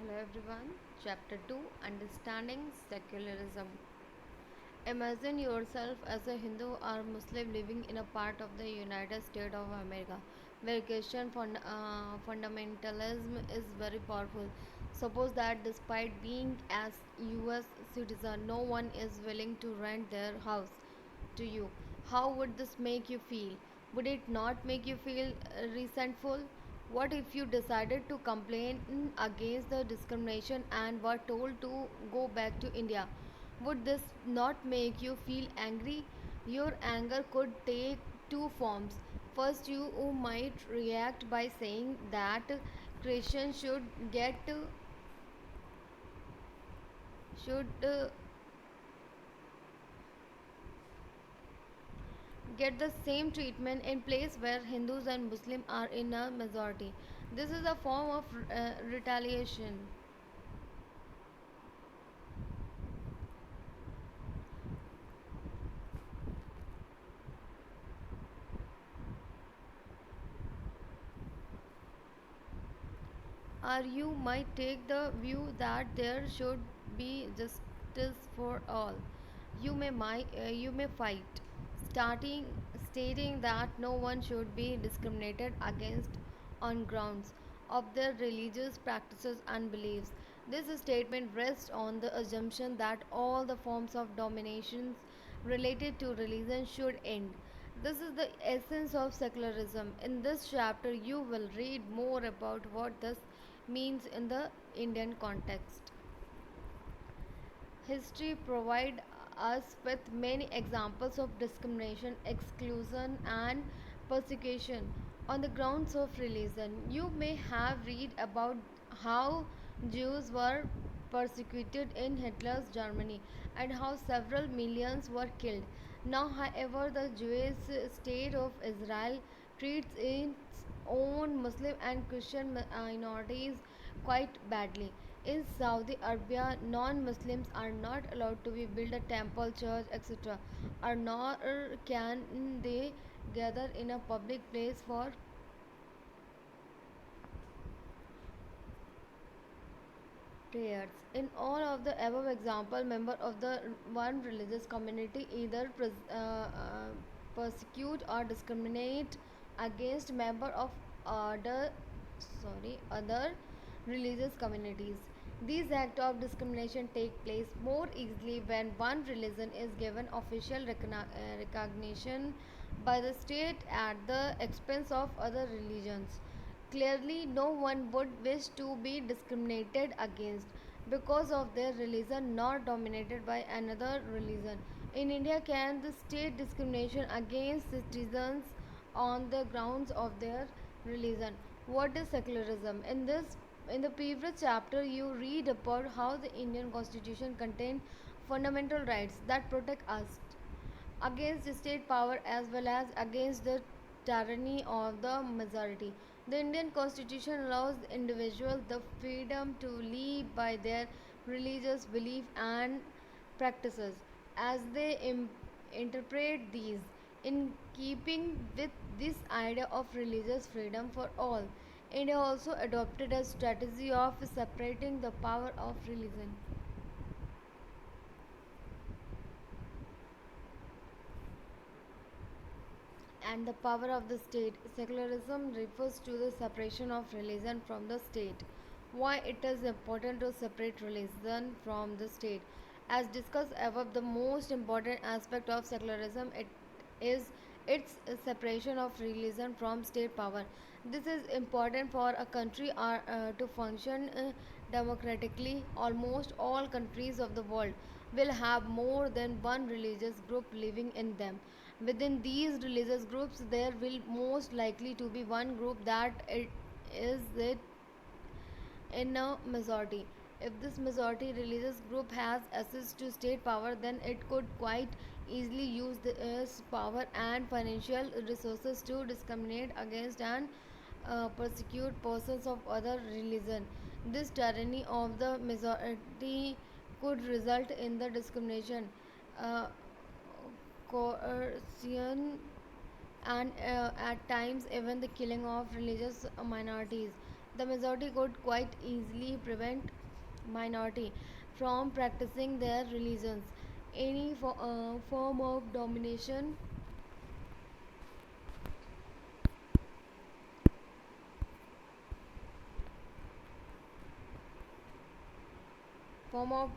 Hello everyone. Chapter 2, Understanding Secularism. Imagine yourself as a Hindu or Muslim living in a part of the United States of America where Christian fundamentalism is very powerful. Suppose that despite being as US citizen, no one is willing to rent their house to you. How would this make you feel? Would it not make you feel resentful? What if you decided to complain against the discrimination and were told to go back to India? Would this not make you feel angry? Your anger could take two forms. First, you might react by saying that Christians should get the same treatment in place where Hindus and Muslims are in a majority. This is a form of retaliation. Or you might take the view that there should be justice for all. You may fight, starting stating that no one should be discriminated against on grounds of their religious practices and beliefs. This statement rests on the assumption that all the forms of dominations related to religion should end. This is the essence of secularism. In this chapter, you will read more about what this means in the Indian context. History provides us with many examples of discrimination, exclusion, and persecution on the grounds of religion. You may have read about how Jews were persecuted in Hitler's Germany and how several millions were killed. Now, however, the Jewish state of Israel treats its own Muslim and Christian minorities quite badly. In Saudi Arabia, non-Muslims are not allowed to be build a temple, church, etc. Or nor can they gather in a public place for prayers. In all of the above example, member of the one religious community either persecute or discriminate against member of other other religious communities. These acts of discrimination take place more easily when one religion is given official recognition by the state at the expense of other religions. Clearly, no one would wish to be discriminated against because of their religion nor dominated by another religion. In India, can the state discrimination against citizens on the grounds of their religion? What is secularism? In the previous chapter, you read about how the Indian Constitution contains fundamental rights that protect us against state power as well as against the tyranny of the majority. The Indian Constitution allows individuals the freedom to live by their religious belief and practices as they interpret these in keeping with this idea of religious freedom for all. India also adopted a strategy of separating the power of religion and the power of the state. Secularism refers to the separation of religion from the state. Why it is important to separate religion from the state? As discussed above, the most important aspect of secularism is its separation of religion from state power. This is important for a country to function democratically. Almost all countries of the world will have more than one religious group living in them. Within these religious groups, there will most likely to be one group that it in a majority. If this majority religious group has access to state power, then it could quite easily use this power and financial resources to discriminate against and persecute persons of other religion. This tyranny of the majority could result in the discrimination, uh, coercion, and at times even the killing of religious minorities. The majority could quite easily prevent minority from practicing their religions. Any form of domination, form of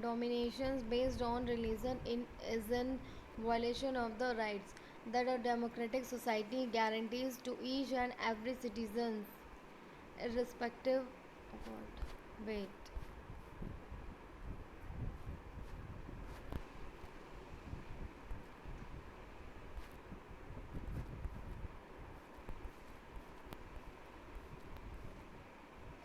dominations based on religion is in violation of the rights that a democratic society guarantees to each and every citizen, irrespective of what. Wait.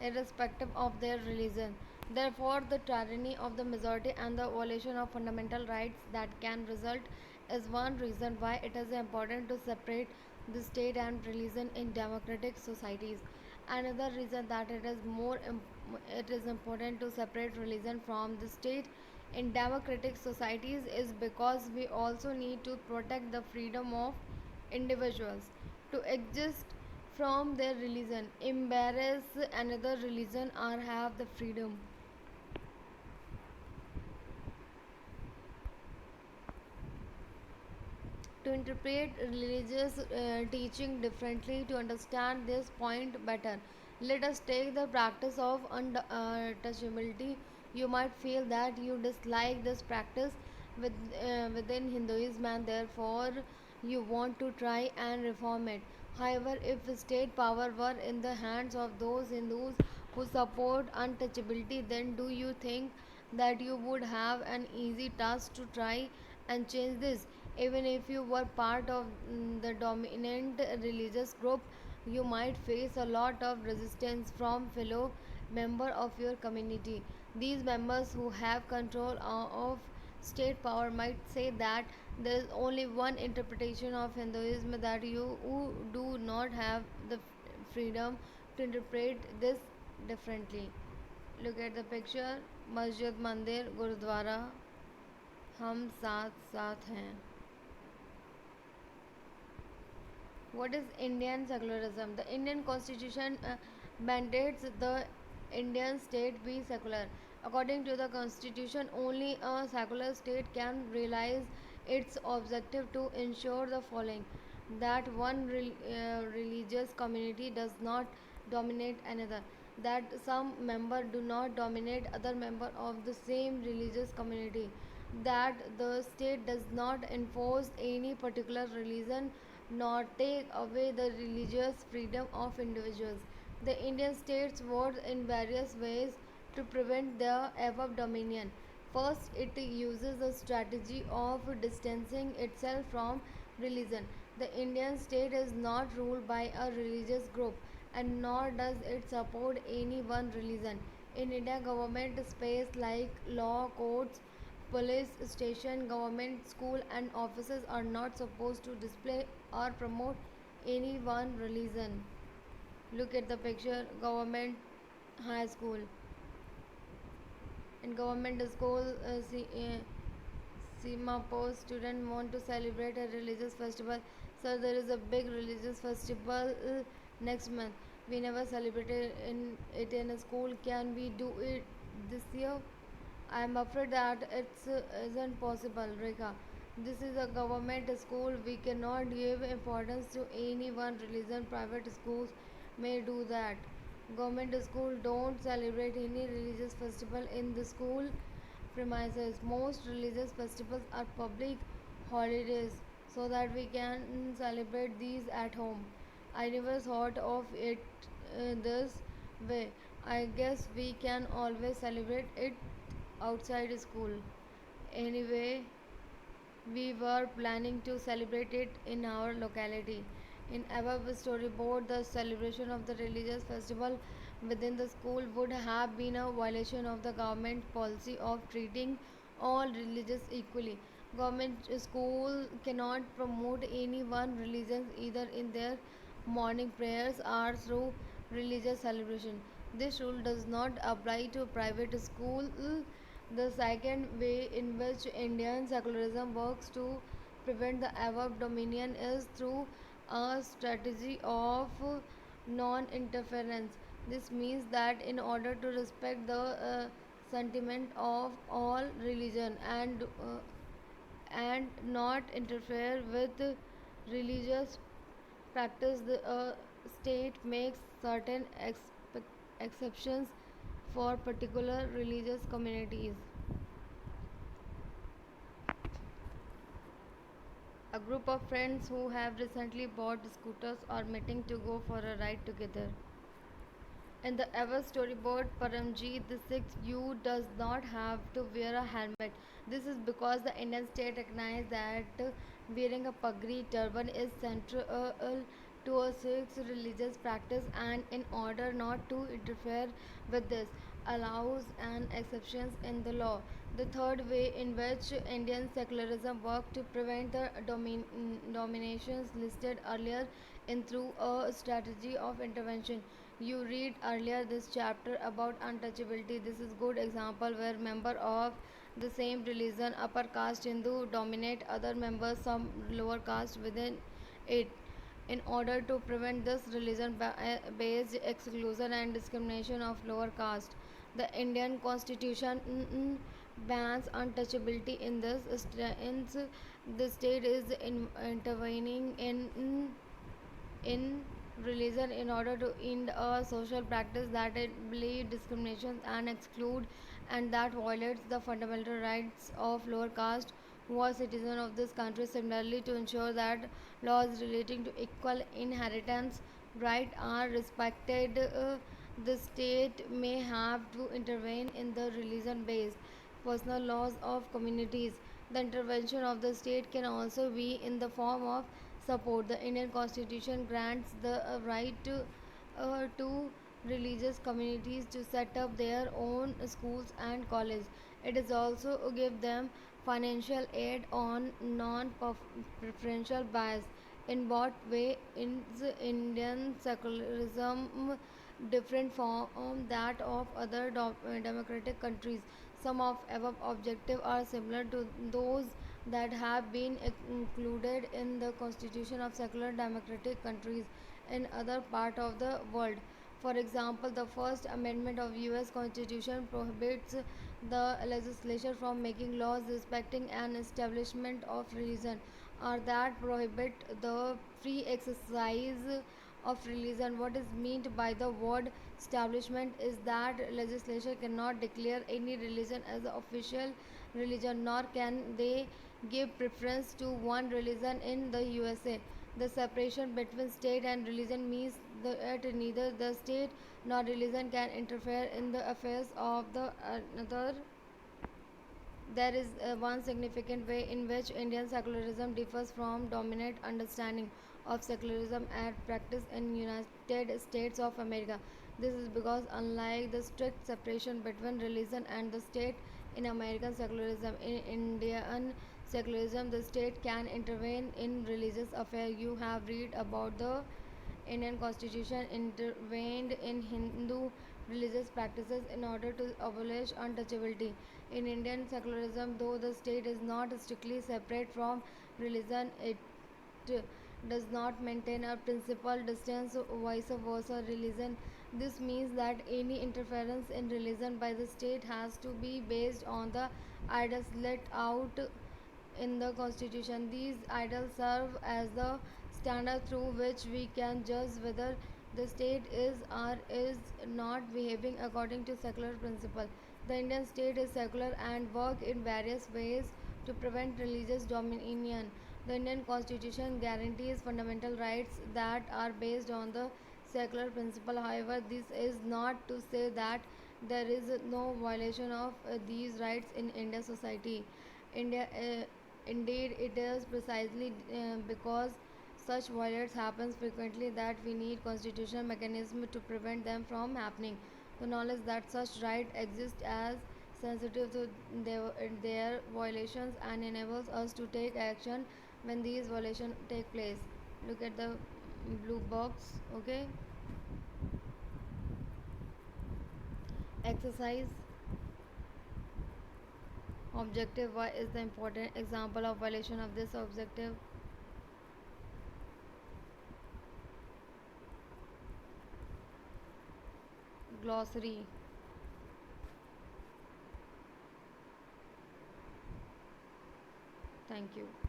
Irrespective of their religion. Therefore, the tyranny of the majority and the violation of fundamental rights that can result is one reason why it is important to separate the state and religion in democratic societies. Another reason that it is important to separate religion from the state in democratic societies is because we also need to protect the freedom of individuals to exist from their religion, embrace another religion, or have the freedom to interpret religious teaching differently. To understand this point better, let us take the practice of untouchability. You might feel that you dislike this practice within Hinduism and therefore you want to try and reform it. However, if state power were in the hands of those Hindus who support untouchability, then do you think that you would have an easy task to try and change this? Even if you were part of the dominant religious group, you might face a lot of resistance from fellow members of your community. These members who have control of state power might say that there is only one interpretation of Hinduism, that you who do not have the freedom to interpret this differently. Look at the picture. Masjid, Mandir, Gurudwara, हम साथ साथ हैं. What is Indian secularism? The Indian constitution mandates the Indian state be secular. According to the constitution, only a secular state can realize its objective to ensure the following: that one religious community does not dominate another, that some member do not dominate other member of the same religious community, that the state does not enforce any particular religion nor take away the religious freedom of individuals. The Indian states work in various ways to prevent the above dominion. First, it uses the strategy of distancing itself from religion. The Indian state is not ruled by a religious group and nor does it support any one religion. In India, government space like law courts, police station, government school and offices are not supposed to display or promote any one religion. Look at the picture. Government high school. In government school, Simapur students want to celebrate a religious festival. So there is a big religious festival next month. We never celebrated it in a school. Can we do it this year? I am afraid that it isn't possible, Rekha. This is a government school. We cannot give importance to any one religion. Private schools may do that. Government school don't celebrate any religious festival in the school premises. Most religious festivals are public holidays so that we can celebrate these at home. I never thought of it this way. I guess we can always celebrate it outside school. Anyway, we were planning to celebrate it in our locality. In above storyboard, the celebration of the religious festival within the school would have been a violation of the government policy of treating all religions equally. Government school cannot promote any one religion either in their morning prayers or through religious celebration. This rule does not apply to private school. The second way in which Indian secularism works to prevent the above dominion is through a strategy of non interference. This means that in order to respect the sentiment of all religion and not interfere with religious practice, the state makes certain exceptions for particular religious communities. A group of friends who have recently bought scooters are meeting to go for a ride together. In the ever storyboard, Paramjeet the sixth you does not have to wear a helmet. This is because the Indian state recognizes that wearing a pagri turban is central to a Sikh's religious practice, and in order not to interfere with this, allows an exceptions in the law. The third way in which Indian secularism worked to prevent the dominations listed earlier in through a strategy of intervention. You read earlier this chapter about untouchability. This is good example where member of the same religion, upper caste Hindu, dominate other members, some lower caste within it. In order to prevent this religion-based exclusion and discrimination of lower caste, the Indian Constitution bans untouchability in this. The state is intervening in religion in order to end a social practice that it believe discrimination and exclude and that violates the fundamental rights of lower caste who are citizens of this country. Similarly, to ensure that laws relating to equal inheritance right are respected, the state may have to intervene in the religion based personal laws of communities. The intervention of the state can also be in the form of support. The Indian Constitution grants the right to religious communities to set up their own schools and colleges. It is also give them financial aid on non-preferential bias. In what way is Indian secularism different from that of other democratic countries? Some of above objectives are similar to those that have been included in the constitution of secular democratic countries in other part of the world. For example, the First Amendment of US Constitution prohibits the legislature from making laws respecting an establishment of religion or that prohibit the free exercise of religion. What is meant by the word establishment is that legislature cannot declare any religion as the official religion, nor can they give preference to one religion in the USA. The separation between state and religion means that neither the state nor religion can interfere in the affairs of the another. There is one significant way in which Indian secularism differs from dominant understanding of secularism and practice in United States of America. This is because unlike the strict separation between religion and the state in American secularism, in Indian secularism the state can intervene in religious affairs. You have read about the Indian Constitution intervened in Hindu religious practices in order to abolish untouchability. In Indian secularism, though the state is not strictly separate from religion, it does not maintain a principal distance, vice versa. Religion. This means that any interference in religion by the state has to be based on the ideas let out in the constitution. These ideals serve as the standard through which we can judge whether the state is or is not behaving according to secular principle. The Indian state is secular and work in various ways to prevent religious dominion. The Indian constitution guarantees fundamental rights that are based on the secular principle. However, this is not to say that there is no violation of these rights in Indian society. India, indeed, it is precisely because such violations happens frequently that we need constitutional mechanism to prevent them from happening. The knowledge that such right exists as sensitive to their violations and enables us to take action when these violations take place. Look at the blue box. Okay, exercise objective. Why is the important example of violation of this objective? glossary. Thank you.